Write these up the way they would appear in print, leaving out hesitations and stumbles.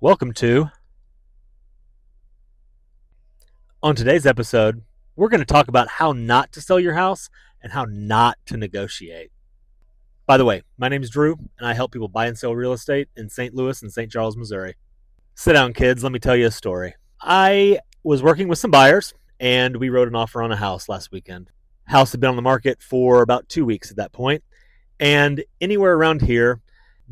Welcome to. On today's episode, we're going to talk about how not to sell your house and how not to negotiate. By the way, my name is Drew, and I help people buy and sell real estate in St. Louis and St. Charles, Missouri. Sit down, kids. Let me tell you a story. I was working with some buyers, and we wrote an offer on a house last weekend. House had been on the market for about 2 weeks at that point, and anywhere around here,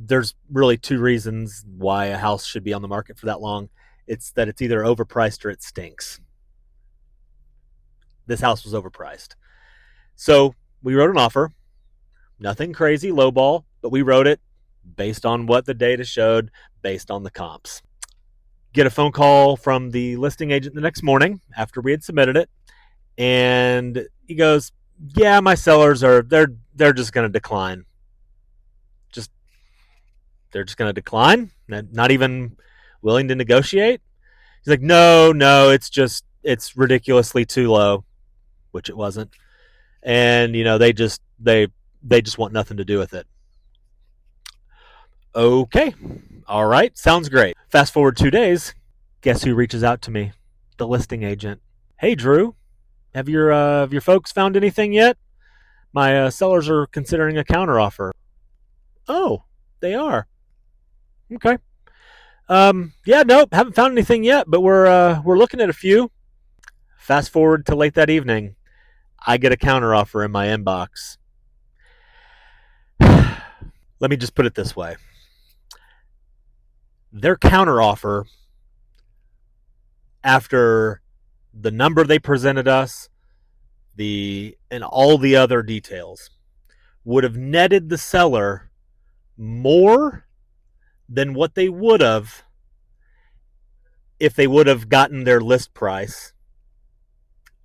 there's really two reasons why a house should be on the market for that long. It's that it's either overpriced or it stinks. This house was overpriced. So we wrote an offer. Nothing crazy, lowball, but we wrote it based on what the data showed, based on the comps. Get a phone call from the listing agent the next morning after we had submitted it, and he goes, "Yeah, my sellers they're just going to decline. They're just going to decline. Not even willing to negotiate." He's like, "No, it's ridiculously too low," which it wasn't. And they just want nothing to do with it. Okay, all right, sounds great. Fast forward 2 days, guess who reaches out to me? The listing agent. "Hey, Drew, have your folks found anything yet? My sellers are considering a counteroffer." "Oh, they are. Okay. Yeah, nope, haven't found anything yet, but we're looking at a few." Fast forward to late that evening, I get a counteroffer in my inbox. Let me just put it this way. Their counteroffer, after the number they presented us, and all the other details, would have netted the seller more than what they would have if they would have gotten their list price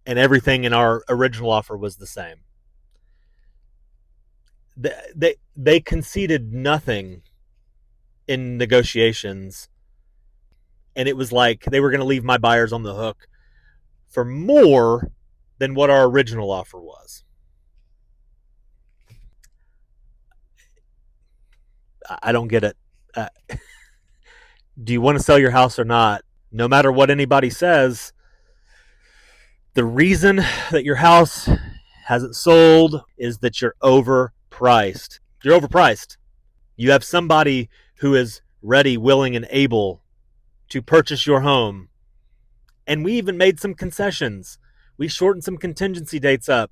and everything in our original offer was the same. They conceded nothing in negotiations, and it was like they were going to leave my buyers on the hook for more than what our original offer was. I don't get it. Do you want to sell your house or not? No matter what anybody says, the reason that your house hasn't sold is that you're overpriced. You're overpriced. You have somebody who is ready, willing, and able to purchase your home. And we even made some concessions. We shortened some contingency dates up.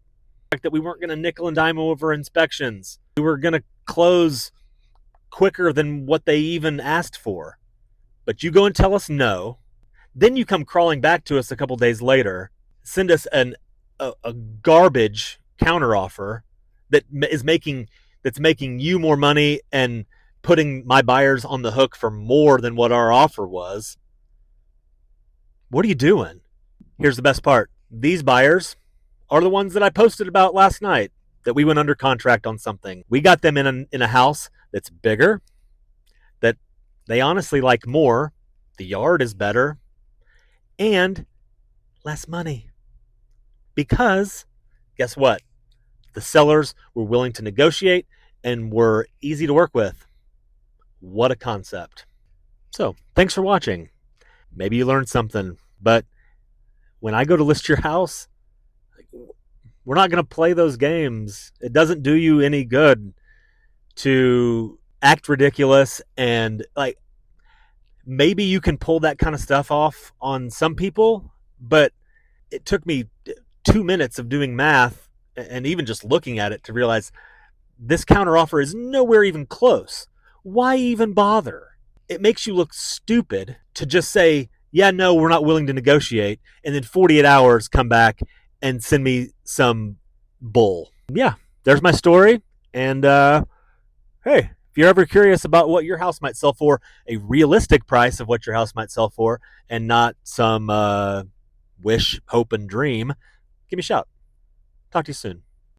That we weren't going to nickel and dime over inspections. We were going to close quicker than what they even asked for. But you go and tell us no. Then you come crawling back to us a couple days later, send us a garbage counteroffer that's making you more money and putting my buyers on the hook for more than what our offer was. What are you doing? Here's the best part. These buyers are the ones that I posted about last night, that we went under contract on something. We got them in a house that's bigger, that they honestly like more. The yard is better, and less money. Because guess what? The sellers were willing to negotiate and were easy to work with. What a concept. So, thanks for watching. Maybe you learned something, but when I go to list your house, we're not going to play those games. It doesn't do you any good to act ridiculous, and maybe you can pull that kind of stuff off on some people, but it took me 2 minutes of doing math and even just looking at it to realize this counteroffer is nowhere even close. Why even bother? It makes you look stupid to just say, "Yeah, no, we're not willing to negotiate," and then 48 hours come back and send me some bull. Yeah, there's my story. And hey, if you're ever curious about what your house might sell for, a realistic price of what your house might sell for, and not some wish, hope, and dream, give me a shout. Talk to you soon.